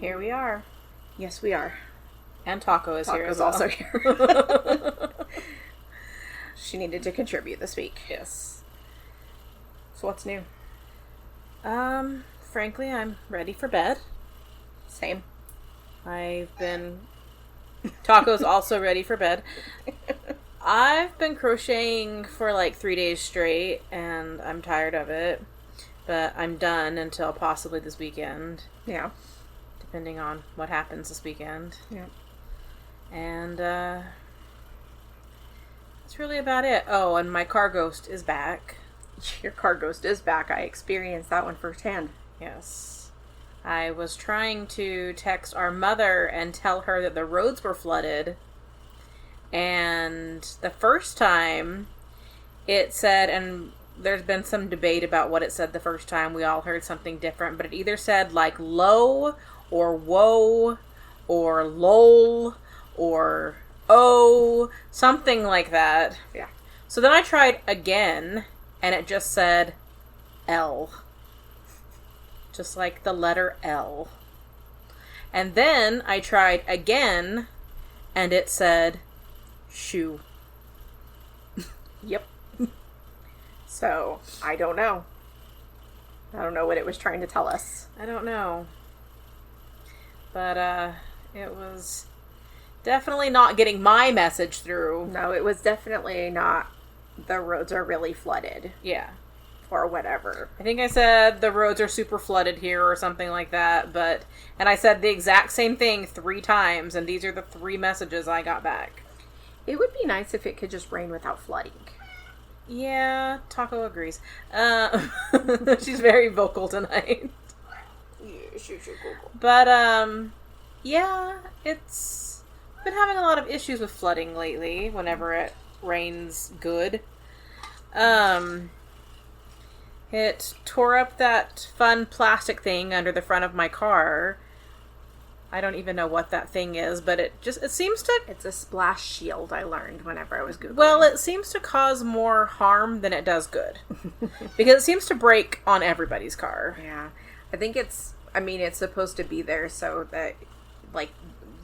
Here we are. Yes, we are. And Taco is here as well. Also here. She needed to contribute this week. Yes. So what's new? Frankly, I'm ready for bed. Same. Taco's also ready for bed. I've been crocheting for like 3 days straight, and I'm tired of it. But I'm done until possibly this weekend. Yeah. Depending on what happens this weekend. Yeah. And, that's really about it. Oh, and my car ghost is back. Your car ghost is back. I experienced that one firsthand. Yes. I was trying to text our mother and tell her that the roads were flooded. And the first time it said, and there's been some debate about what it said the first time. We all heard something different, but it either said like low or whoa or lol or oh, something like that. Yeah. So then I tried again, and it just said L. Just like the letter L. And then I tried again, and it said shoe. Yep. So, I don't know. I don't know what it was trying to tell us. I don't know. But, it was definitely not getting my message through. No, it was definitely not the roads are really flooded. Yeah. Or whatever. I think I said the roads are super flooded here or something like that, and I said the exact same thing 3 times, and these are the 3 messages I got back. It would be nice if it could just rain without flooding. Yeah, Taco agrees. She's very vocal tonight. Yeah, she's vocal. But, yeah, it's been having a lot of issues with flooding lately whenever it rains good. It tore up that fun plastic thing under the front of my car. I don't even know what that thing is, but it seems to... It's a splash shield, I learned whenever I was Googling. Well, it seems to cause more harm than it does good. Because it seems to break on everybody's car. Yeah. I think it's supposed to be there so that, like,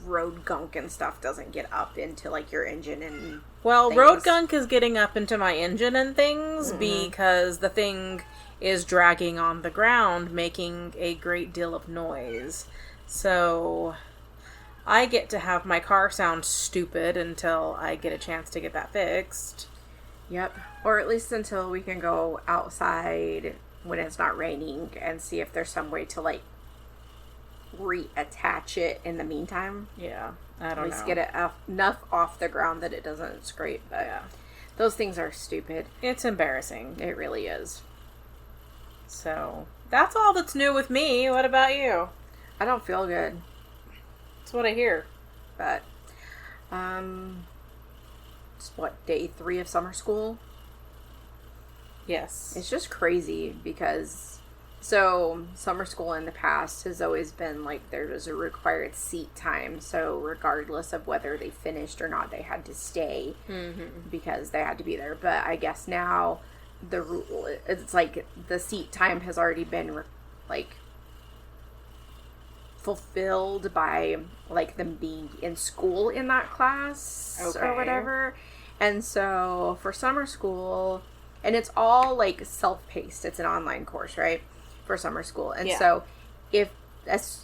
road gunk and stuff doesn't get up into, like, your engine and Well, things. road gunk is getting up into my engine and things because the thing is dragging on the ground, making a great deal of noise. So, I get to have my car sound stupid until I get a chance to get that fixed. Yep. Or at least until we can go outside when it's not raining and see if there's some way to, like, reattach it in the meantime. Yeah, I don't know. At least get it enough off the ground that it doesn't scrape. But yeah. Those things are stupid. It's embarrassing. It really is. So, that's all that's new with me. What about you? I don't feel good. That's what I hear. But, it's day 3 of summer school? Yes. It's just crazy because, so, summer school in the past has always been, like, there was a required seat time, so regardless of whether they finished or not, they had to stay because they had to be there. But I guess now, the rule, it's like, the seat time has already been, fulfilled by, like, them being in school in that class or whatever. And so for summer school, and it's all, like, self-paced. It's an online course, right? For summer school. And so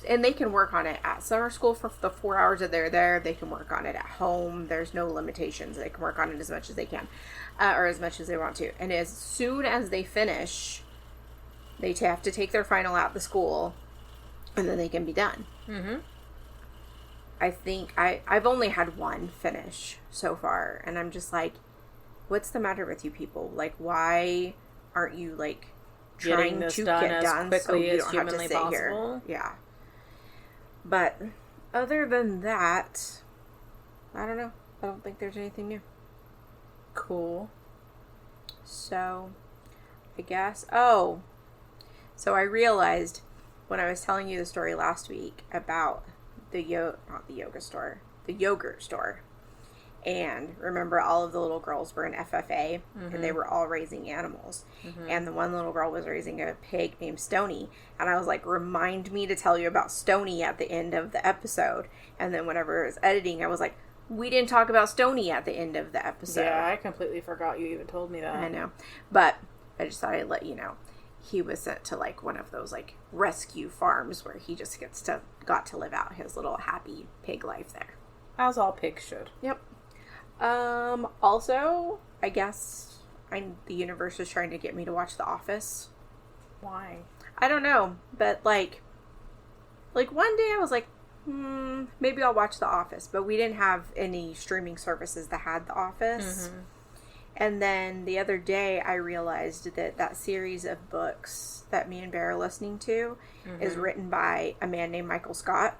and they can work on it at summer school for the 4 hours that they're there. They can work on it at home. There's no limitations. They can work on it as much as they can, or as much as they want to. And as soon as they finish, they have to take their final at the school, and then they can be done. I think I've only had one finish so far, and I'm just like, what's the matter with you people? Like, why aren't you, like, trying to get done quickly so you as don't have to humanly sit possible? here? Yeah. But other than that, I don't know. I don't think there's anything new. Cool. So, I guess. Oh, so I realized when I was telling you the story last week about the yogurt store, And remember, all of the little girls were in FFA, and they were all raising animals. And the one little girl was raising a pig named Stony. And I was like, remind me to tell you about Stony at the end of the episode. And then whenever I was editing, I was like, we didn't talk about Stony at the end of the episode. Yeah, I completely forgot you even told me that. I know. But I just thought I'd let you know. He was sent to, like, one of those, like, rescue farms where he just got to live out his little happy pig life there. As all pigs should. Yep. Also, I guess the universe is trying to get me to watch The Office. Why? I don't know, but like one day I was like, maybe I'll watch The Office, but we didn't have any streaming services that had The Office. And then the other day I realized that series of books that me and Bear are listening to is written by a man named Michael Scott.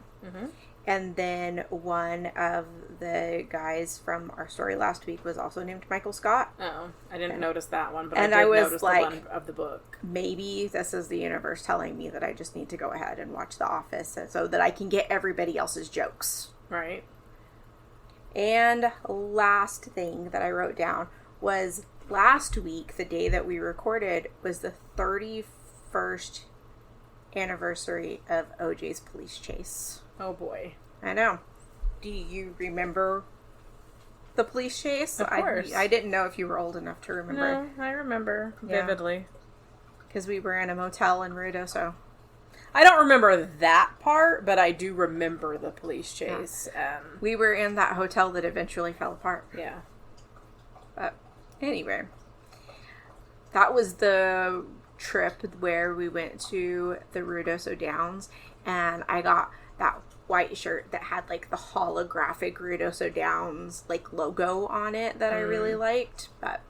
And then one of the guys from our story last week was also named Michael Scott. Oh, I didn't notice that one, but I did notice the one of the book. Maybe this is the universe telling me that I just need to go ahead and watch The Office so that I can get everybody else's jokes. Right. And last thing that I wrote down was last week, the day that we recorded, was the 31st anniversary of OJ's police chase. Oh boy. I know. Do you remember the police chase? Of course. I didn't know if you were old enough to remember. No, I remember vividly. Because we were in a motel in Ruidoso. I don't remember that part, but I do remember the police chase. Yeah. We were in that hotel that eventually fell apart. Yeah. But anyway, that was the trip where we went to the Ruidoso Downs, and I got that white shirt that had like the holographic Ruidoso Downs like logo on it that I really liked. But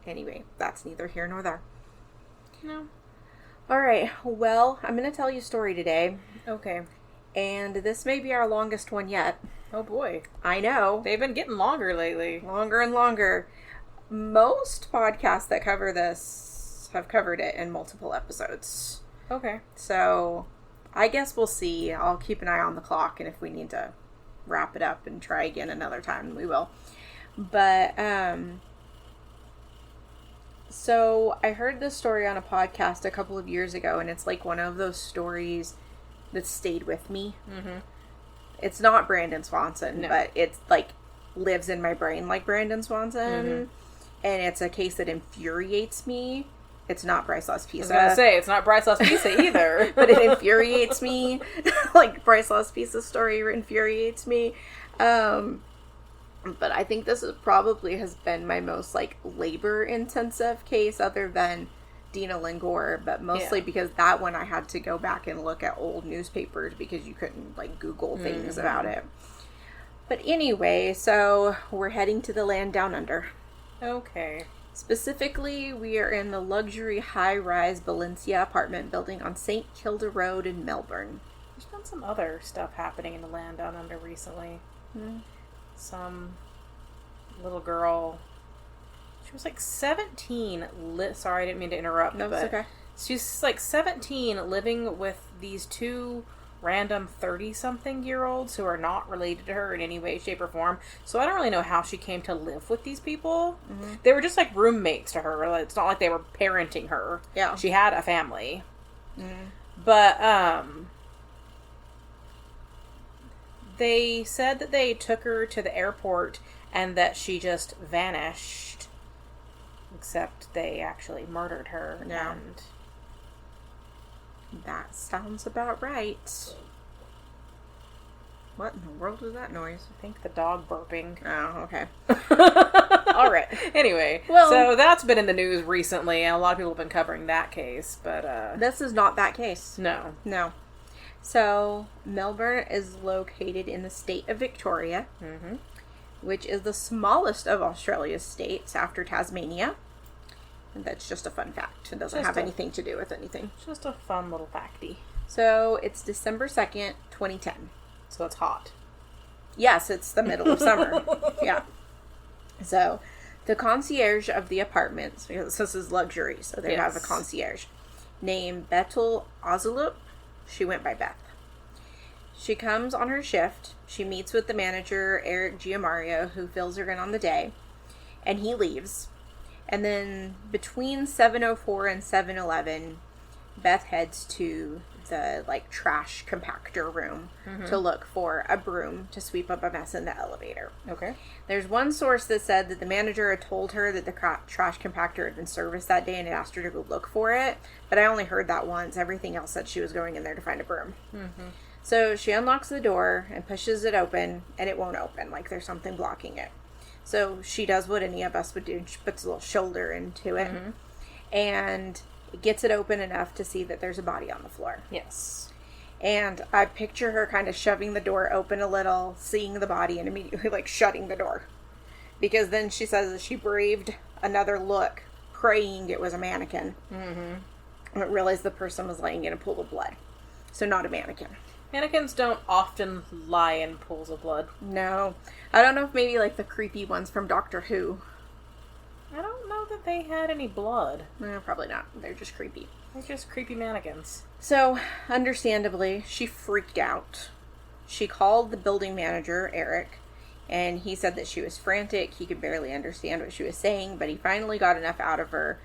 anyway, that's neither here nor there. No. Alright, well, I'm going to tell you a story today. Okay. And this may be our longest one yet. Oh boy. I know. They've been getting longer lately. Longer and longer. Most podcasts that cover this have covered it in multiple episodes. Okay. So, I guess we'll see. I'll keep an eye on the clock, and if we need to wrap it up and try again another time, we will. But, so I heard this story on a podcast a couple of years ago, and it's like one of those stories that stayed with me. It's not Brandon Swanson, but it's like lives in my brain like Brandon Swanson. And it's a case that infuriates me. It's not Bryce Lost Pizza. I was gonna say, it's not Bryce Lost Pizza either. But it infuriates me. Like Bryce Lost Pizza's story infuriates me. But I think this probably has been my most, like, labor-intensive case other than Dina Lingor, but mostly because that one I had to go back and look at old newspapers because you couldn't, like, Google things about it. But anyway, so we're heading to the land down under. Okay. Specifically, we are in the luxury high-rise Valencia apartment building on St. Kilda Road in Melbourne. There's been some other stuff happening in the land down under recently. Some little girl, she was like 17, sorry, I didn't mean to interrupt. No, but it's okay. She's like 17 living with these two random 30-something-year-olds who are not related to her in any way, shape, or form. So I don't really know how she came to live with these people. They were just like roommates to her. It's not like they were parenting her. Yeah. She had a family. But, they said that they took her to the airport and that she just vanished. Except they actually murdered her. Yeah. And that sounds about right. What in the world was that noise? I think the dog burping. Oh, okay. All right. Anyway, well, so that's been in the news recently, and a lot of people have been covering that case, but this is not that case. No. So, Melbourne is located in the state of Victoria, which is the smallest of Australia's states after Tasmania. And that's just a fun fact. It doesn't have anything to do with anything. Just a fun little facty. So, it's December 2nd, 2010. So it's hot. Yes, it's the middle of summer. Yeah. So, the concierge of the apartments, because this is luxury, so they have a concierge, named Betel Ozalup. She went by Beth. She comes on her shift. She meets with the manager, Eric Giamario, who fills her in on the day. And he leaves. And then between 7:04 and 7:11, Beth heads to the, trash compactor room to look for a broom to sweep up a mess in the elevator. Okay. There's one source that said that the manager had told her that the trash compactor had been serviced that day and had asked her to go look for it. But I only heard that once. Everything else said she was going in there to find a broom. Mm-hmm. So she unlocks the door and pushes it open, and it won't open. There's something blocking it. So she does what any of us would do. She puts a little shoulder into it. Mm-hmm. And gets it open enough to see that there's a body on the floor. Yes. And I picture her kind of shoving the door open a little, seeing the body, and immediately, shutting the door. Because then she says that she braved another look, praying it was a mannequin. Mm-hmm. And realized the person was laying in a pool of blood. So not a mannequin. Mannequins don't often lie in pools of blood. No. I don't know if maybe, the creepy ones from Doctor Who. I don't know that they had any blood. No, probably not. They're just creepy. They're just creepy mannequins. So, understandably, she freaked out. She called the building manager, Eric, and he said that she was frantic. He could barely understand what she was saying, but he finally got enough out of her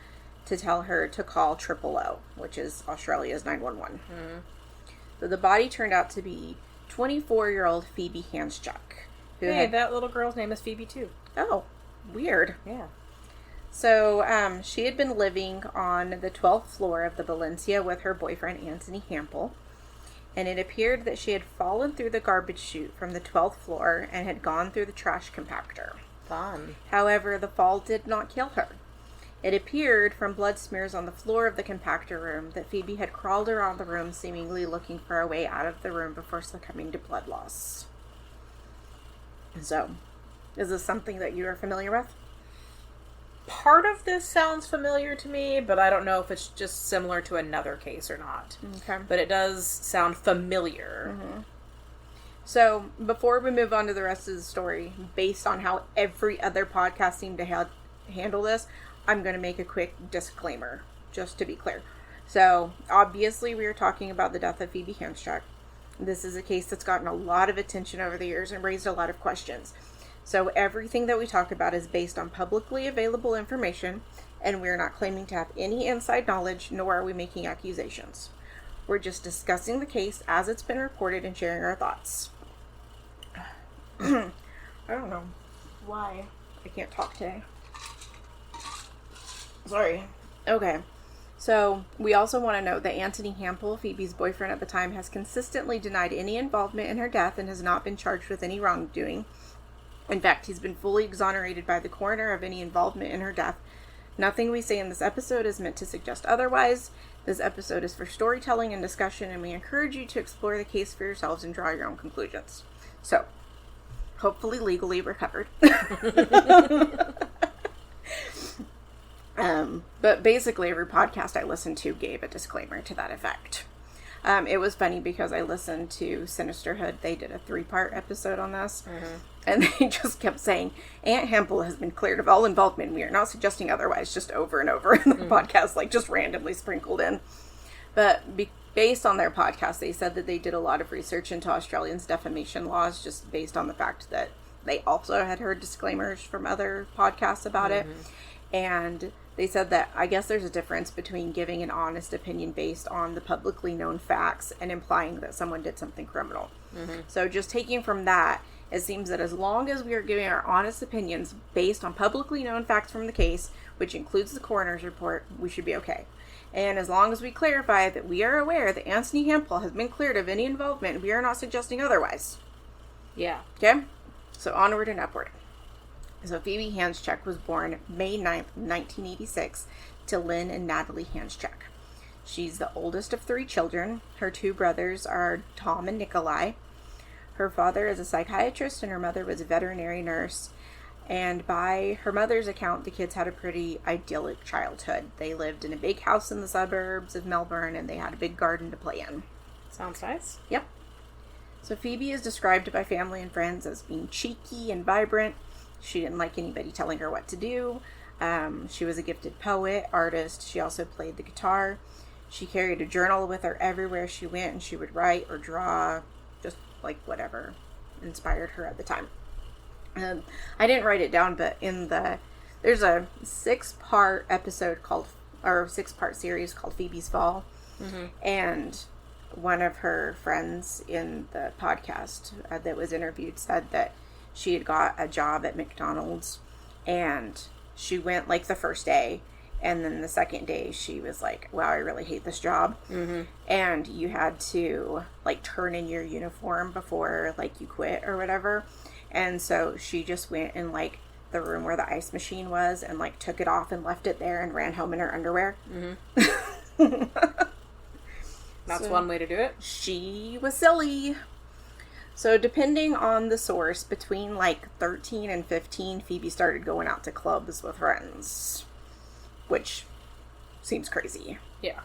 to tell her to call 000, which is Australia's 911. Mm-hmm. So the body turned out to be 24-year-old Phoebe Handsjuk. Hey, that little girl's name is Phoebe, too. Oh, weird. Yeah. So, she had been living on the 12th floor of the Valencia with her boyfriend, Anthony Hampel, and it appeared that she had fallen through the garbage chute from the 12th floor and had gone through the trash compactor. Fun. However, the fall did not kill her. It appeared from blood smears on the floor of the compactor room that Phoebe had crawled around the room, seemingly looking for a way out of the room before succumbing to blood loss. So, is this something that you are familiar with? Part of this sounds familiar to me, but I don't know if it's just similar to another case or not. Okay. But it does sound familiar. Mm-hmm. So, before we move on to the rest of the story, based on how every other podcast seemed to handle this, I'm going to make a quick disclaimer, just to be clear. So, obviously, we are talking about the death of Phoebe Handsjuk. This is a case that's gotten a lot of attention over the years and raised a lot of questions. So everything that we talk about is based on publicly available information, and we're not claiming to have any inside knowledge, nor are we making accusations. We're just discussing the case as it's been reported and sharing our thoughts. I don't know why I can't talk today. Sorry. Okay. So, we also want to note that Anthony Hampel, Phoebe's boyfriend at the time, has consistently denied any involvement in her death and has not been charged with any wrongdoing. In fact, he's been fully exonerated by the coroner of any involvement in her death. Nothing we say in this episode is meant to suggest otherwise. This episode is for storytelling and discussion, and we encourage you to explore the case for yourselves and draw your own conclusions. So, hopefully legally recovered. But basically every podcast I listened to gave a disclaimer to that effect. It was funny because I listened to Sinisterhood. They did a 3-part episode on this. Mm-hmm. And they just kept saying, Aunt Hampel has been cleared of all involvement. We are not suggesting otherwise, just over and over in the podcast, just randomly sprinkled in. But based on their podcast, they said that they did a lot of research into Australians' defamation laws, just based on the fact that they also had heard disclaimers from other podcasts about it. And they said that I guess there's a difference between giving an honest opinion based on the publicly known facts and implying that someone did something criminal. Mm-hmm. So just taking from that, it seems that as long as we are giving our honest opinions based on publicly known facts from the case, which includes the coroner's report, we should be okay. And as long as we clarify that we are aware that Anthony Hampel has been cleared of any involvement, we are not suggesting otherwise. Yeah. Okay? So onward and upward. So Phoebe Handsjuk was born May 9th, 1986 to Lynn and Natalie Handsjuk. She's the oldest of 3 children. Her 2 brothers are Tom and Nikolai. Her father is a psychiatrist and her mother was a veterinary nurse. And by her mother's account, the kids had a pretty idyllic childhood. They lived in a big house in the suburbs of Melbourne and they had a big garden to play in. Sounds nice. Yep. So Phoebe is described by family and friends as being cheeky and vibrant. She didn't like anybody telling her what to do. She was a gifted poet, artist. She also played the guitar. She carried a journal with her everywhere she went, and she would write or draw just like whatever inspired her at the time. I didn't write it down, but there's a 6-part series called Phoebe's Fall. Mm-hmm. And one of her friends in the podcast that was interviewed said that she had got a job at McDonald's, and she went like the first day, and then the second day she was like, wow, I really hate this job. Mm-hmm. And you had to like turn in your uniform before like you quit or whatever. And so she just went in like the room where the ice machine was and like took it off and left it there and ran home in her underwear. Mm-hmm. That's one way to do it. She was silly. So depending on the source, between like 13 and 15, Phoebe started going out to clubs with friends, which seems crazy. Yeah.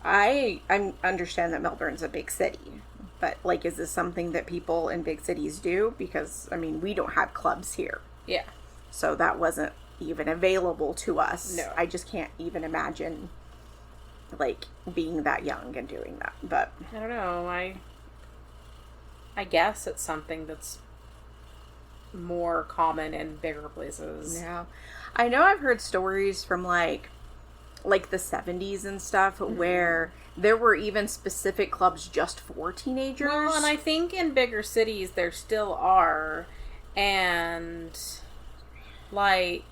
I understand that Melbourne's a big city, but like, is this something that people in big cities do? Because, I mean, we don't have clubs here. Yeah. So that wasn't even available to us. No. I just can't even imagine like being that young and doing that. But I don't know. I guess it's something that's more common in bigger places. Yeah. I know I've heard stories from like the 70s and stuff, mm-hmm. where there were even specific clubs just for teenagers. Well, and I think in bigger cities there still are. And like,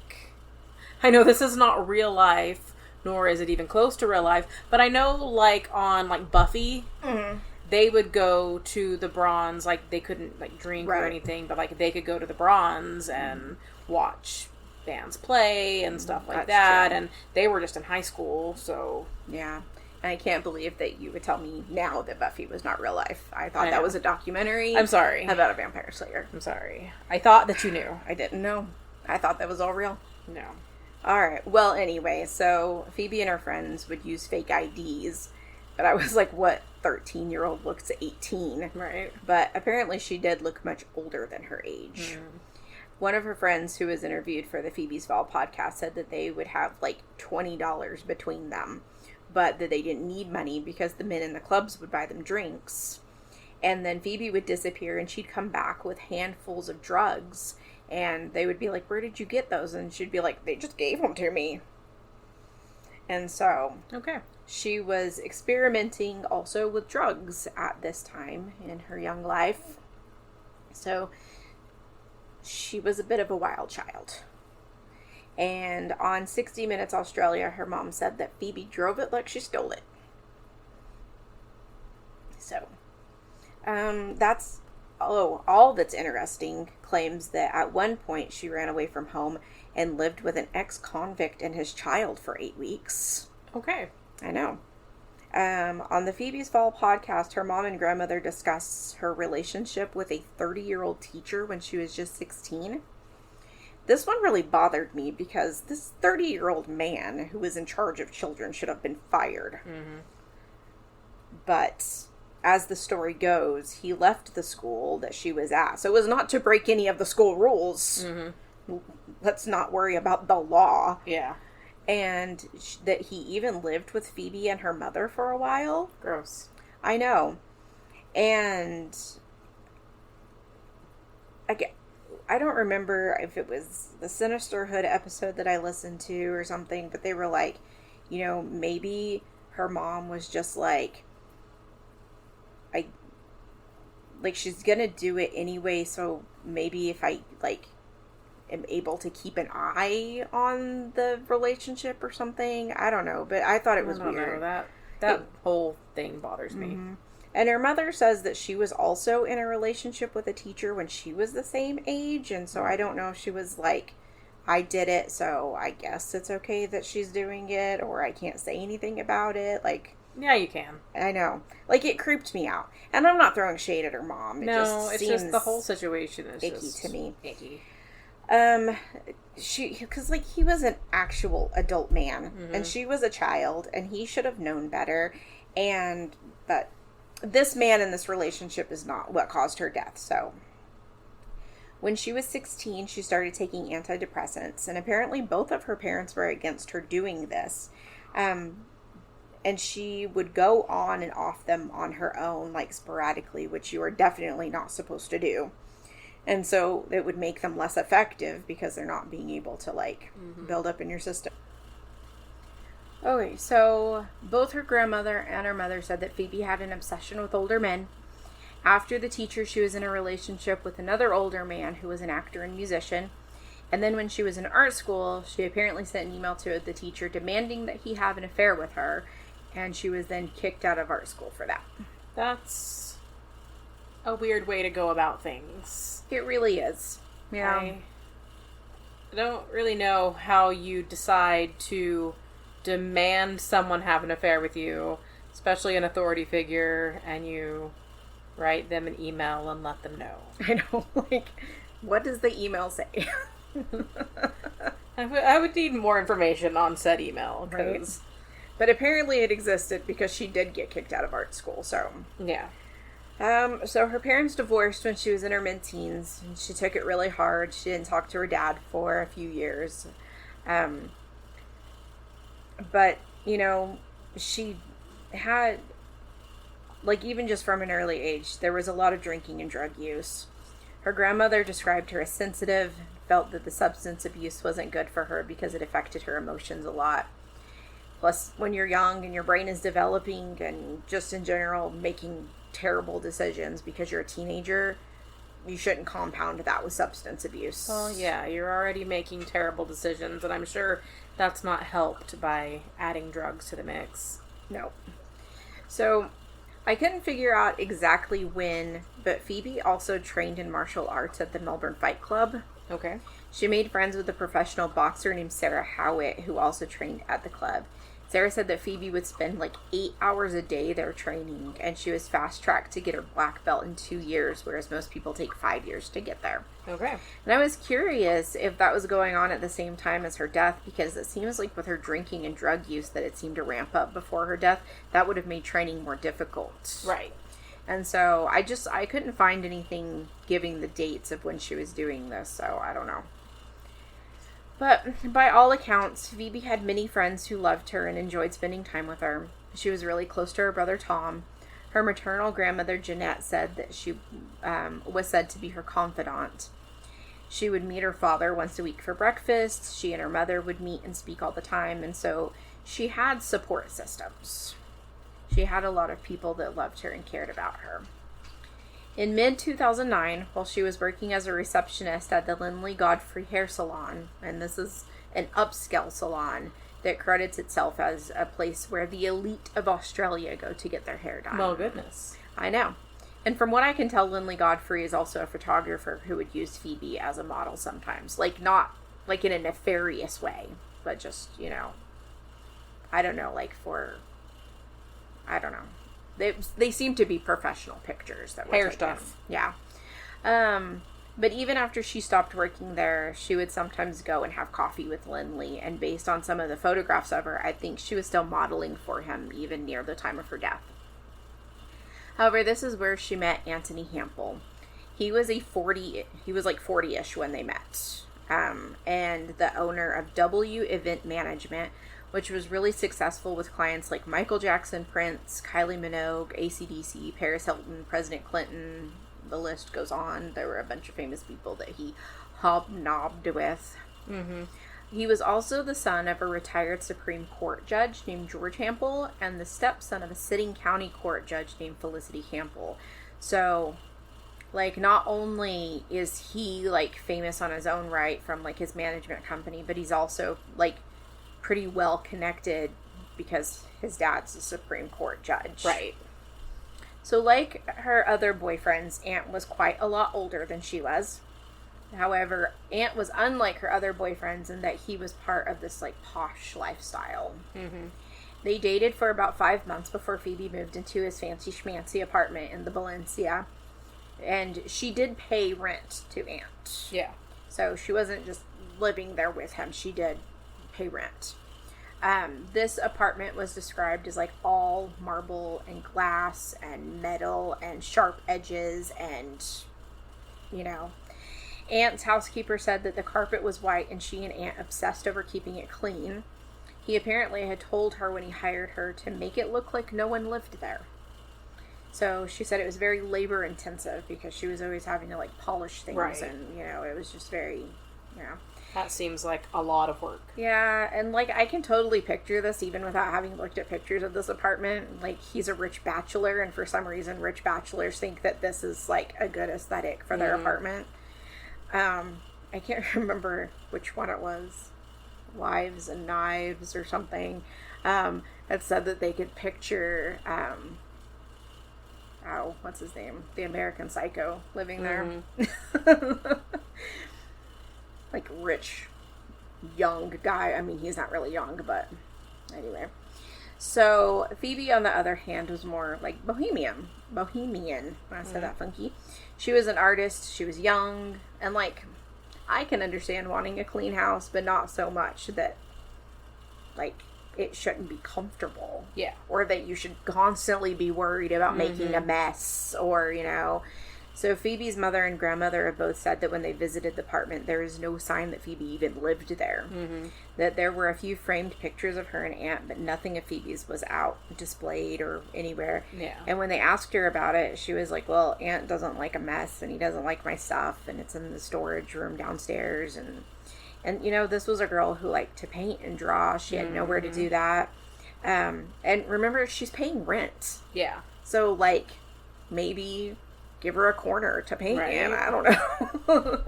I know this is not real life, nor is it even close to real life, but I know like on like Buffy, mm-hmm. they would go to the Bronze, like they couldn't like drink or anything, but like they could go to the Bronze and watch bands play and stuff like that. True. And they were just in high school, so yeah. And I can't believe that you would tell me now that Buffy was not real life. I thought that was a documentary. I'm sorry. About a vampire slayer. I'm sorry. I thought that you knew. I didn't know. I thought that was all real. No. Alright, well anyway, so Phoebe and her friends would use fake IDs, but I was like, what 13-year-old looks 18? Right. But apparently she did look much older than her age. Mm. One of her friends who was interviewed for the Phoebe's Fall podcast said that they would have like $20 between them, but that they didn't need money because the men in the clubs would buy them drinks. And then Phoebe would disappear and she'd come back with handfuls of drugs. And they would be like, where did you get those? And she'd be like, they just gave them to me. And so, okay, she was experimenting also with drugs at this time in her young life. So, she was a bit of a wild child. And on 60 Minutes Australia, her mom said that Phoebe drove it like she stole it. So, all that's interesting claims that at one point she ran away from home and lived with an ex-convict and his child for 8 weeks. Okay. I know. On the Phoebe's Fall podcast, her mom and grandmother discuss her relationship with a 30-year-old teacher when she was just 16. This one really bothered me because this 30-year-old man who was in charge of children should have been fired. Mm-hmm. But as the story goes, he left the school that she was at. So it was not to break any of the school rules. Mm-hmm. Let's not worry about the law. Yeah. And that he even lived with Phoebe and her mother for a while. Gross. I know. And I don't remember if it was the Sinisterhood episode that I listened to or something, but they were like, you know, maybe her mom was just like, she's gonna do it anyway, so maybe if I, am able to keep an eye on the relationship or something. I don't know, but I thought it was weird. That whole thing bothers me. Mm-hmm. And her mother says that she was also in a relationship with a teacher when she was the same age, and so I don't know if she was like, I did it, so I guess it's okay that she's doing it, or I can't say anything about it, Yeah, you can. I know. It creeped me out. And I'm not throwing shade at her mom. It's just the whole situation is icky to me. Icky. Because he was an actual adult man, mm-hmm. and she was a child, and he should have known better, but this man in this relationship is not what caused her death, so. When she was 16, she started taking antidepressants, and apparently both of her parents were against her doing this. And she would go on and off them on her own, like sporadically, which you are definitely not supposed to do. And so it would make them less effective because they're not being able to, like, build up in your system. Okay, so both her grandmother and her mother said that Phoebe had an obsession with older men. After the teacher, she was in a relationship with another older man who was an actor and musician. And then when she was in art school, she apparently sent an email to the teacher demanding that he have an affair with her. And she was then kicked out of art school for that. That's a weird way to go about things. It really is. Yeah. I don't really know how you decide to demand someone have an affair with you, especially an authority figure, and you write them an email and let them know. I know, like, what does the email say? I would need more information on said email. Right. But apparently it existed because she did get kicked out of art school, so. Yeah. So her parents divorced when she was in her mid-teens, and she took it really hard. She didn't talk to her dad for a few years. But, you know, she had, like, even just from an early age, there was a lot of drinking and drug use. Her grandmother described her as sensitive, felt that the substance abuse wasn't good for her because it affected her emotions a lot. Plus, when you're young and your brain is developing and just in general making terrible decisions because you're a teenager, you shouldn't compound that with substance abuse. Well, yeah, you're already making terrible decisions, and I'm sure that's not helped by adding drugs to the mix. No. So, I couldn't figure out exactly when, but Phoebe also trained in martial arts at the Melbourne Fight Club. Okay. She made friends with a professional boxer named Sarah Howitt, who also trained at the club. Sarah said that Phoebe would spend like 8 hours a day there training, and she was fast-tracked to get her black belt in 2 years, whereas most people take 5 years to get there. Okay. And I was curious if that was going on at the same time as her death, because it seems like with her drinking and drug use that it seemed to ramp up before her death. That would have made training more difficult. Right. And so I couldn't find anything giving the dates of when she was doing this, so I don't know. But by all accounts, Phoebe had many friends who loved her and enjoyed spending time with her. She was really close to her brother Tom. Her maternal grandmother Jeanette said that she was said to be her confidant. She would meet her father once a week for breakfast. She and her mother would meet and speak all the time, and so she had support systems. She had a lot of people that loved her and cared about her. In mid-2009, while she was working as a receptionist at the Lindley Godfrey Hair Salon, and this is an upscale salon that credits itself as a place where the elite of Australia go to get their hair done. Well, goodness. I know. And from what I can tell, Lindley Godfrey is also a photographer who would use Phoebe as a model sometimes. Like, not like in a nefarious way, but just, you know, I don't know, like for, I don't know. They seem to be professional pictures that were hair taken. stuff. Yeah. But even after she stopped working there, she would sometimes go and have coffee with Lindley. And based on some of the photographs of her, I think she was still modeling for him even near the time of her death. However, this is where she met Anthony Hampel. He was like 40-ish when they met. And the owner of W Event Management, which was really successful with clients like Michael Jackson, Prince, Kylie Minogue, AC/DC, Paris Hilton, President Clinton. The list goes on. There were a bunch of famous people that he hobnobbed with. Mm-hmm. He was also the son of a retired Supreme Court judge named George Hampel and the stepson of a sitting county court judge named Felicity Hampel. So, like, not only is he, like, famous on his own right from, like, his management company, but he's also, like, pretty well connected because his dad's a Supreme Court judge. Right. So like her other boyfriends, Ant was quite a lot older than she was. However, Ant was unlike her other boyfriends in that he was part of this like posh lifestyle. Mm-hmm. They dated for about 5 months before Phoebe moved into his fancy schmancy apartment in the Valencia. And she did pay rent to Ant. Yeah. So she wasn't just living there with him. She did pay rent. This apartment was described as like all marble and glass and metal and sharp edges and, you know. Ant's housekeeper said that the carpet was white and she and Ant obsessed over keeping it clean. He apparently had told her when he hired her to make it look like no one lived there. So she said it was very labor intensive because she was always having to like polish things, right. And it was just very, That seems like a lot of work. Yeah, and like I can totally picture this even without having looked at pictures of this apartment. Like he's a rich bachelor, and for some reason rich bachelors think that this is like a good aesthetic for their apartment. I can't remember which one it was. Wives and Knives or something. That said that they could picture what's his name? The American Psycho living there. Like rich, young guy. I mean, he's not really young, but anyway. So Phoebe, on the other hand, was more like bohemian. I said that funky. She was an artist. She was young, and like I can understand wanting a clean house, but not so much that like it shouldn't be comfortable. Yeah. Or that you should constantly be worried about making a mess, or So Phoebe's mother and grandmother have both said that when they visited the apartment, there is no sign that Phoebe even lived there. That there were a few framed pictures of her and Aunt, but nothing of Phoebe's was out displayed or anywhere. Yeah. And when they asked her about it, she was like, well, Aunt doesn't like a mess, and he doesn't like my stuff, and it's in the storage room downstairs. And this was a girl who liked to paint and draw. She had nowhere to do that. And remember, she's paying rent. Yeah. So, like, maybe give her a corner to paint in. I don't know.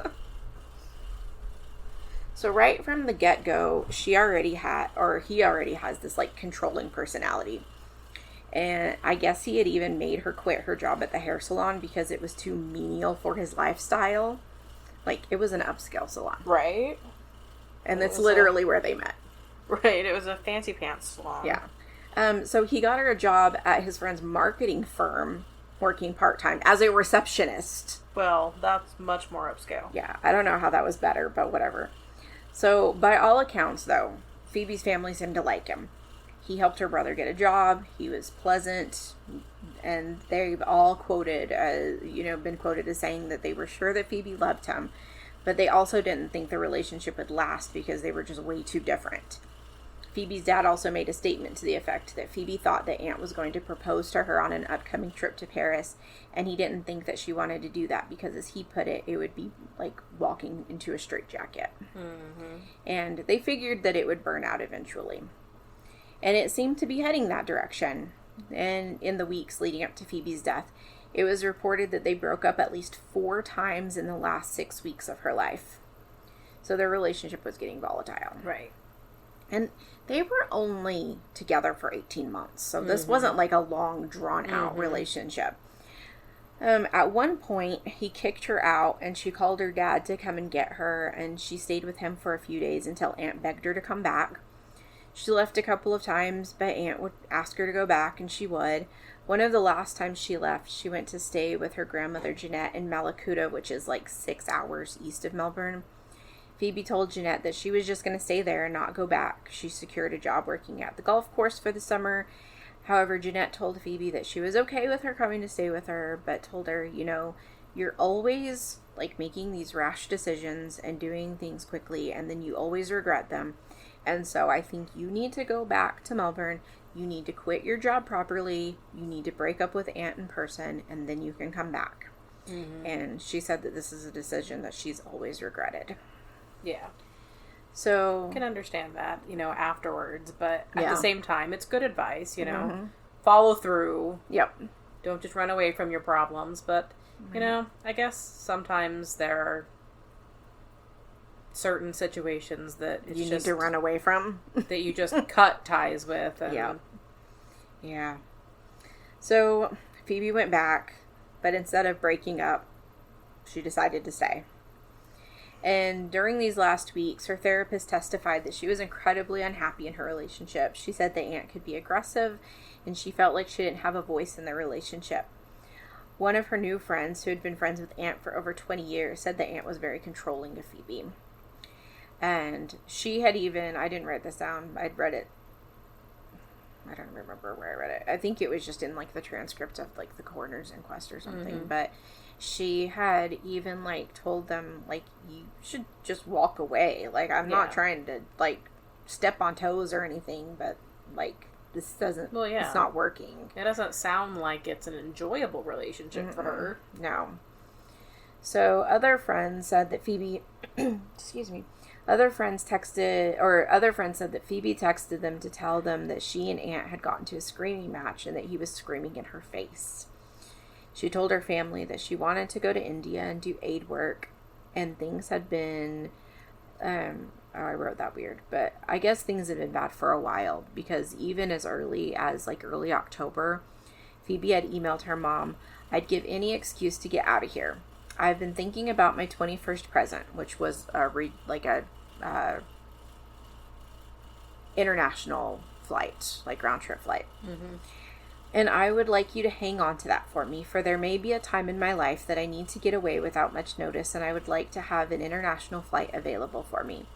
So right from the get-go, he already has this, like, controlling personality. And I guess he had even made her quit her job at the hair salon because it was too menial for his lifestyle. Like, it was an upscale salon. Right. And that's literally where they met. Right. It was a fancy pants salon. Yeah. So he got her a job at his friend's marketing firm, working part-time as a receptionist. Well, that's much more upscale. Yeah, I don't know how that was better, but whatever. So, by all accounts, though, Phoebe's family seemed to like him. He helped her brother get a job. He was pleasant, and they've all been quoted as saying that they were sure that Phoebe loved him, but they also didn't think the relationship would last because they were just way too different. Phoebe's dad also made a statement to the effect that Phoebe thought that Aunt was going to propose to her on an upcoming trip to Paris, and he didn't think that she wanted to do that because, as he put it, it would be like walking into a straitjacket. And they figured that it would burn out eventually. And it seemed to be heading that direction. And in the weeks leading up to Phoebe's death, it was reported that they broke up at least 4 times in the last 6 weeks of her life. So their relationship was getting volatile. Right. And they were only together for 18 months. So this wasn't like a long, drawn-out relationship. At one point, he kicked her out, and she called her dad to come and get her, and she stayed with him for a few days until Aunt begged her to come back. She left a couple of times, but Aunt would ask her to go back, and she would. One of the last times she left, she went to stay with her grandmother Jeanette in Malakuta, which is like 6 hours east of Melbourne. Phoebe told Jeanette that she was just going to stay there and not go back. She secured a job working at the golf course for the summer. However, Jeanette told Phoebe that she was okay with her coming to stay with her, but told her, you're always like making these rash decisions and doing things quickly, and then you always regret them. And so I think you need to go back to Melbourne. You need to quit your job properly. You need to break up with Aunt in person, and then you can come back. And she said that this is a decision that she's always regretted. Yeah. So I can understand that, afterwards, but at the same time, it's good advice, follow through. Yep. Don't just run away from your problems, but, I guess sometimes there are certain situations that you need to run away from. That you just cut ties with. And... Yeah. So Phoebe went back, but instead of breaking up, she decided to stay. And during these last weeks, her therapist testified that she was incredibly unhappy in her relationship. She said that Aunt could be aggressive, and she felt like she didn't have a voice in their relationship. One of her new friends, who had been friends with Aunt for over 20 years, said that Aunt was very controlling of Phoebe. And she had even, I didn't write this down, I'd read it, I don't remember where I read it. I think it was just in, like, the transcript of, like, the coroner's inquest or something, but... She had even, like, told them, like, you should just walk away. Like, I'm not trying to, like, step on toes or anything, but, like, this doesn't, it's not working. It doesn't sound like it's an enjoyable relationship for her. No. So, other friends said that Phoebe, excuse me, other friends said that Phoebe texted them to tell them that she and Aunt had gotten to a screaming match and that he was screaming in her face. She told her family that she wanted to go to India and do aid work, and things had been, I wrote that weird, but I guess things had been bad for a while, because even as early as, like, early October, Phoebe had emailed her mom, "I'd give any excuse to get out of here. I've been thinking about my 21st present," which was a international flight, like round trip flight. Mm-hmm. "And I would like you to hang on to that for me, for there may be a time in my life that I need to get away without much notice, and I would like to have an international flight available for me.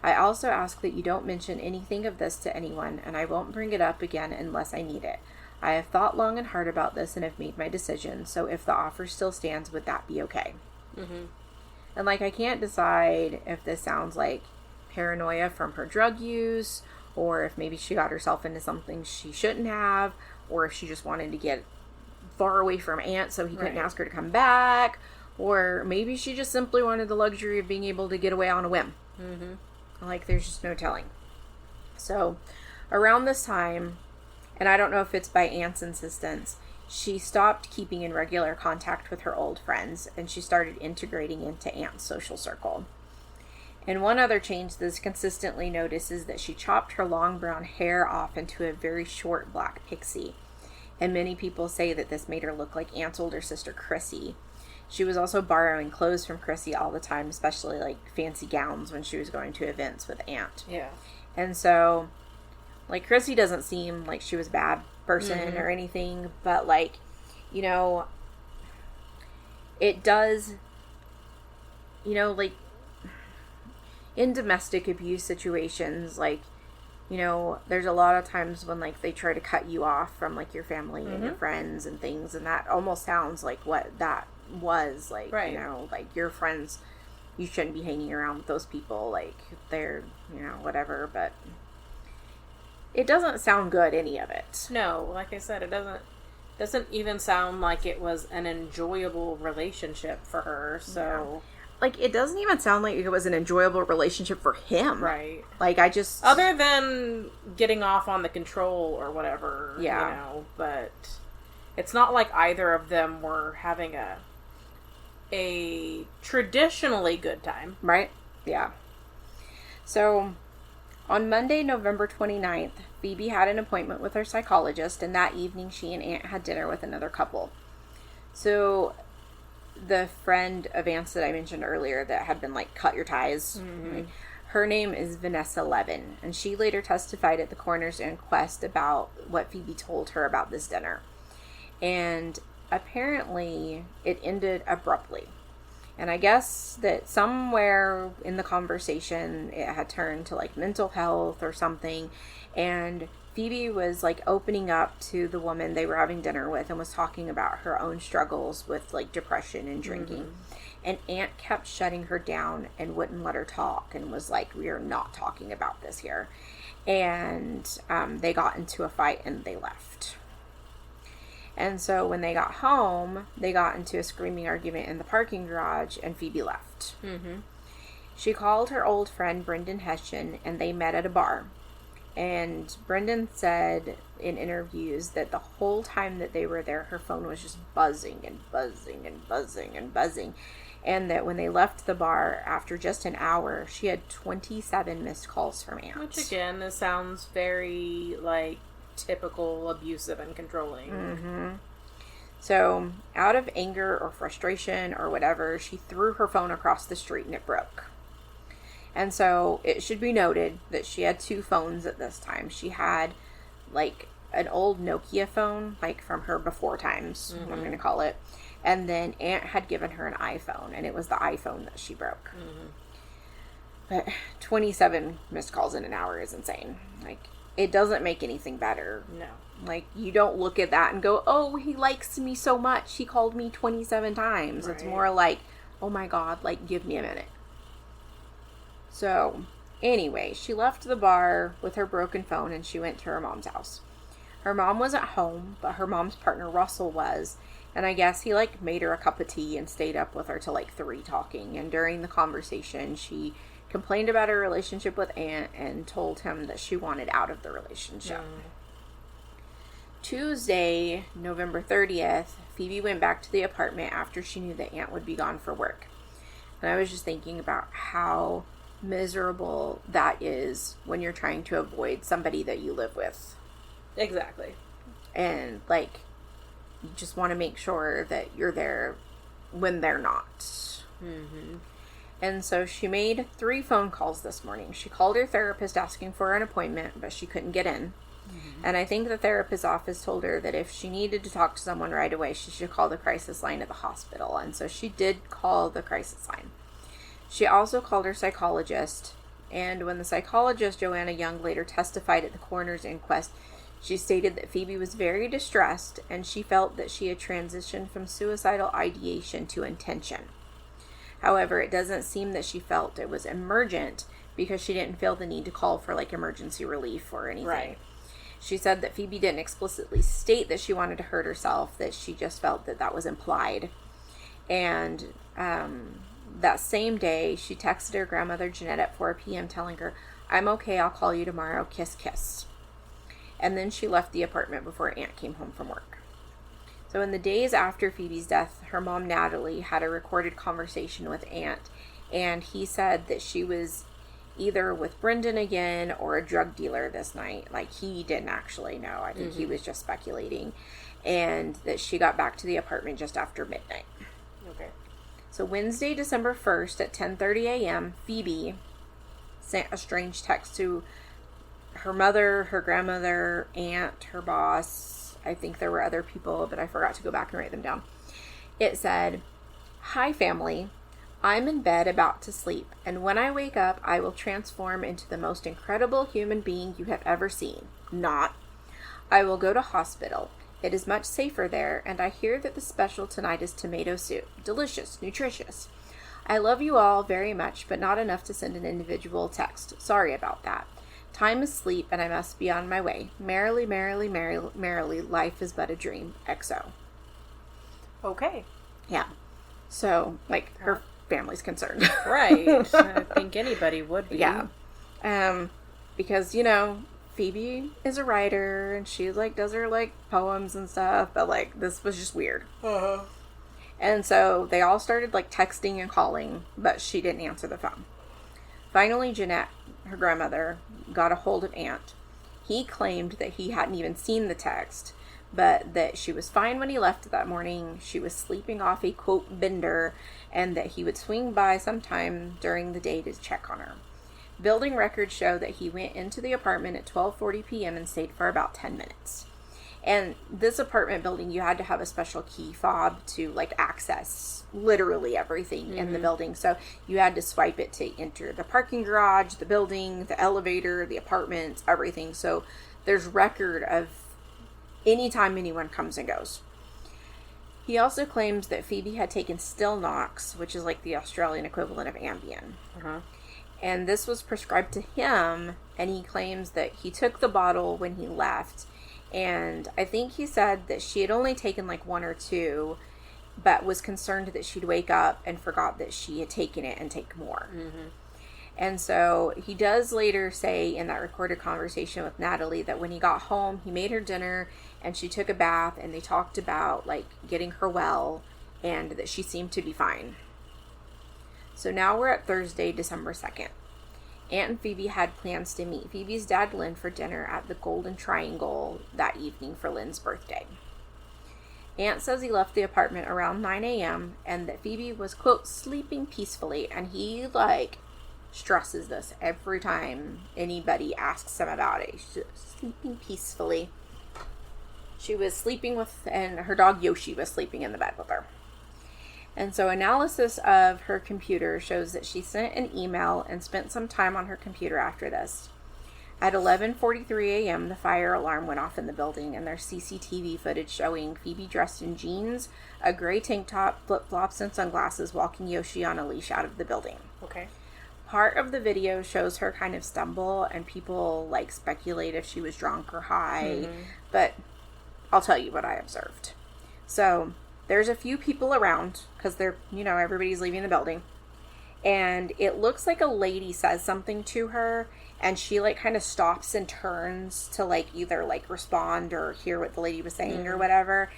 I also ask that you don't mention anything of this to anyone, and I won't bring it up again unless I need it. I have thought long and hard about this and have made my decision, so if the offer still stands, would that be okay?" Mm-hmm. And, like, I can't decide if this sounds like paranoia from her drug use, or if maybe she got herself into something she shouldn't have, or if she just wanted to get far away from Aunt so he couldn't ask her to come back, or maybe she just simply wanted the luxury of being able to get away on a whim. Mm-hmm. Like, there's just no telling. So, around this time, and I don't know if it's by Aunt's insistence, she stopped keeping in regular contact with her old friends, and she started integrating into Aunt's social circle. And one other change that's consistently noticed is that she chopped her long brown hair off into a very short black pixie. And many people say that this made her look like Aunt's older sister, Chrissy. She was also borrowing clothes from Chrissy all the time, especially, like, fancy gowns when she was going to events with Aunt. Yeah. And so, like, Chrissy doesn't seem like she was a bad person or anything, but, like, you know, it does, you know, like, in domestic abuse situations, like, you know, there's a lot of times when, like, they try to cut you off from, like, your family and your friends and things, and that almost sounds like what that was, like, you know, like, your friends, you shouldn't be hanging around with those people, like, they're, you know, whatever, but it doesn't sound good, any of it. No, like I said, it doesn't even sound like it was an enjoyable relationship for her, so... Yeah. Like, it doesn't even sound like it was an enjoyable relationship for him. Right. Like, I just... Other than getting off on the control or whatever, you know, but it's not like either of them were having a traditionally good time. Right? Yeah. So, on Monday, November 29th, Phoebe had an appointment with her psychologist, and that evening she and Aunt had dinner with another couple. So, the friend of Aunt's that I mentioned earlier that had been, like, cut your ties, like, her name is Vanessa Levin, and she later testified at the coroner's inquest about what Phoebe told her about this dinner. And apparently it ended abruptly. And I guess that somewhere in the conversation it had turned to, like, mental health or something, and Phoebe was, like, opening up to the woman they were having dinner with and was talking about her own struggles with, like, depression and drinking. And Aunt kept shutting her down and wouldn't let her talk and was like, "We are not talking about this here." And they got into a fight and they left. And so when they got home, they got into a screaming argument in the parking garage and Phoebe left. She called her old friend Brendan Hessian and they met at a bar. And Brendan said in interviews that the whole time that they were there, her phone was just buzzing and buzzing and buzzing and buzzing. And that when they left the bar after just an hour, she had 27 missed calls from Aunt. Which, again, this sounds very, like, typical abusive and controlling. So, out of anger or frustration or whatever, she threw her phone across the street and it broke. And so, it should be noted that she had two phones at this time. She had, like, an old Nokia phone, like, from her before times, I'm going to call it. And then Aunt had given her an iPhone, and it was the iPhone that she broke. But 27 missed calls in an hour is insane. Like, it doesn't make anything better. No. Like, you don't look at that and go, "Oh, he likes me so much. He called me 27 times. Right. It's more like, "Oh my God, like, give me a minute." So, Anyway, she left the bar with her broken phone and she went to her mom's house. Her mom wasn't home, but her mom's partner Russell was. And I guess he, like, made her a cup of tea and stayed up with her till, like, 3 talking. And during the conversation, she complained about her relationship with Aunt and told him that she wanted out of the relationship. Tuesday, November 30th, Phoebe went back to the apartment after she knew that Aunt would be gone for work. And I was just thinking about how miserable that is when you're trying to avoid somebody that you live with. Exactly. And, like, you just want to make sure that you're there when they're not. Mm-hmm. And so she made 3 phone calls this morning. She called her therapist asking for an appointment, but she couldn't get in. Mm-hmm. And I think the therapist's office told her that if she needed to talk to someone right away, she should call the crisis line at the hospital. And so she did call the crisis line. She also called her psychologist. And when the psychologist, Joanna Young, later testified at the coroner's inquest, she stated that Phoebe was very distressed and she felt that she had transitioned from suicidal ideation to intention. However, it doesn't seem that she felt it was emergent because she didn't feel the need to call for, like, emergency relief or anything. Right. She said that Phoebe didn't explicitly state that she wanted to hurt herself, that she just felt that that was implied. And that same day, she texted her grandmother Jeanette at 4 p.m. telling her, "I'm okay, I'll call you tomorrow, kiss, kiss." And then she left the apartment before Aunt came home from work. So in the days after Phoebe's death, her mom, Natalie, had a recorded conversation with Aunt, and he said that she was either with Brendan again or a drug dealer this night. Like, he didn't actually know. I think he was just speculating. And that she got back to the apartment just after midnight. Okay. So Wednesday, December 1st at 10:30 a.m., Phoebe sent a strange text to her mother, her grandmother, Aunt, her boss. I think there were other people, but I forgot to go back and write them down. It said, "Hi, family. I'm in bed about to sleep, and when I wake up, I will transform into the most incredible human being you have ever seen. Not. I will go to hospital. It is much safer there, and I hear that the special tonight is tomato soup. Delicious, nutritious. I love you all very much, but not enough to send an individual text. Sorry about that. Time is sleep, and I must be on my way. Merrily, merrily, merrily, merrily, life is but a dream. XO." Okay. Yeah. So, like, her family's concerned. Right. I think anybody would be. Yeah. Because, you know, Phoebe is a writer, and she, like, does her, like, poems and stuff, but, like, this was just weird. Uh-huh. And so they all started, like, texting and calling, but she didn't answer the phone. Finally, Jeanette, her grandmother, got a hold of Aunt. He claimed that he hadn't even seen the text, but that she was fine when he left that morning. She was sleeping off a, quote, bender, and that he would swing by sometime during the day to check on her. Building records show that he went into the apartment at 12:40 p.m. and stayed for about 10 minutes. And this apartment building, you had to have a special key fob to, like, access literally everything in the building. So you had to swipe it to enter the parking garage, the building, the elevator, the apartments, everything. So there's record of any time anyone comes and goes. He also claims that Phoebe had taken Stilnox, which is like the Australian equivalent of Ambien. Uh-huh. And this was prescribed to him, and he claims that he took the bottle when he left. And I think he said that she had only taken like 1 or 2, but was concerned that she'd wake up and forgot that she had taken it and take more. Mm-hmm. And so he does later say in that recorded conversation with Natalie that when he got home, he made her dinner and she took a bath, and they talked about, like, getting her well, and that she seemed to be fine. So now we're at Thursday, December 2nd. Aunt and Phoebe had plans to meet Phoebe's dad, Lynn, for dinner at the Golden Triangle that evening for Lynn's birthday. Aunt says he left the apartment around 9 a.m. and that Phoebe was, quote, sleeping peacefully, and he, like, stresses this every time anybody asks him about it. She's sleeping peacefully. She was sleeping with, and her dog Yoshi was sleeping in the bed with her. And so analysis of her computer shows that she sent an email and spent some time on her computer after this. At 11:43 a.m., the fire alarm went off in the building, and there's CCTV footage showing Phoebe dressed in jeans, a gray tank top, flip-flops, and sunglasses walking Yoshi on a leash out of the building. Okay. Part of the video shows her kind of stumble, and people like speculate if she was drunk or high, but I'll tell you what I observed. So there's a few people around because they're, everybody's leaving the building, and it looks like a lady says something to her, and she like kind of stops and turns to like either like respond or hear what the lady was saying or whatever.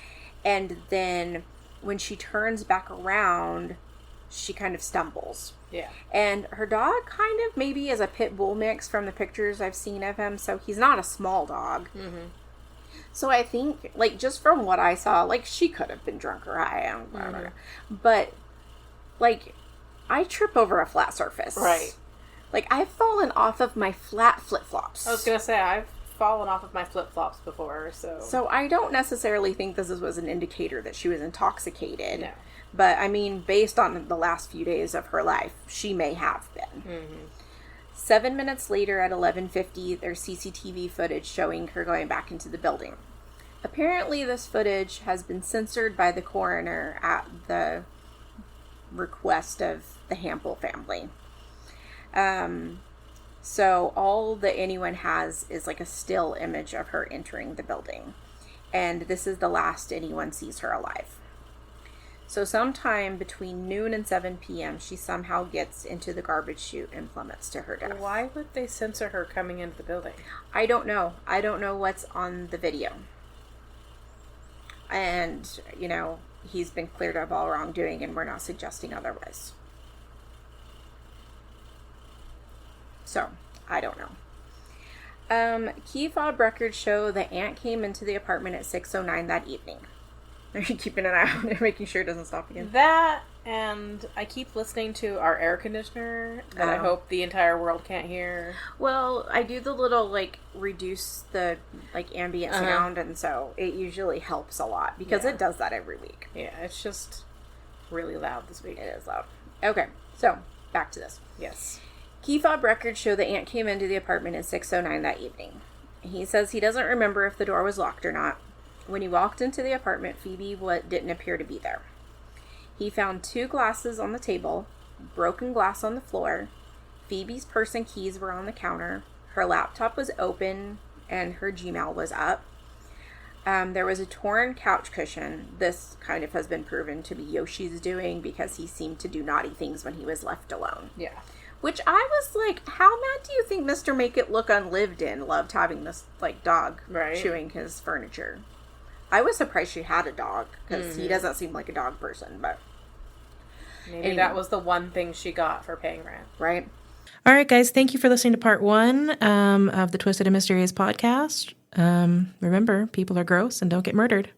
And then when she turns back around, she kind of stumbles. Yeah. And her dog kind of maybe is a pit bull mix from the pictures I've seen of him. So he's not a small dog. Mm-hmm. So I think, like, just from what I saw, like, she could have been drunk or high. But, like, I trip over a flat surface. Right. Like, I've fallen off of my flat flip-flops. I was going to say, I've fallen off of my flip-flops before, so... So I don't necessarily think this was an indicator that she was intoxicated. No. But, I mean, based on the last few days of her life, she may have been. Mm-hmm. 7 minutes later at 11:50, there's CCTV footage showing her going back into the building. Apparently, this footage has been censored by the coroner at the request of the Hampel family. So all that anyone has is like a still image of her entering the building. And this is the last anyone sees her alive. So sometime between noon and 7 p.m., she somehow gets into the garbage chute and plummets to her death. Why would they censor her coming into the building? I don't know. I don't know what's on the video. And, he's been cleared of all wrongdoing, and we're not suggesting otherwise. So, I don't know. Key fob records show that Aunt came into the apartment at 6:09 that evening. Are you keeping an eye on it, making sure it doesn't stop again? That, and I keep listening to our air conditioner that I hope the entire world can't hear. Well, I do the little, reduce the, ambient sound, and so it usually helps a lot, because it does that every week. Yeah, it's just really loud this week. It is loud. Okay, so, back to this. Yes. Key fob records show that Aunt came into the apartment at 6:09 that evening. He says he doesn't remember if the door was locked or not. When he walked into the apartment, Phoebe didn't appear to be there. He found 2 glasses on the table, broken glass on the floor. Phoebe's purse and keys were on the counter. Her laptop was open, and her Gmail was up. There was a torn couch cushion. This kind of has been proven to be Yoshi's doing because he seemed to do naughty things when he was left alone. Yeah. Which I was like, how mad do you think Mr. Make It Look Unlived In loved having this, dog chewing his furniture? I was surprised she had a dog, because he doesn't seem like a dog person, but... Maybe that was the one thing she got for paying rent. Right. All right, guys, thank you for listening to part 1 of the Twisted and Mysterious podcast. Remember, people are gross and don't get murdered.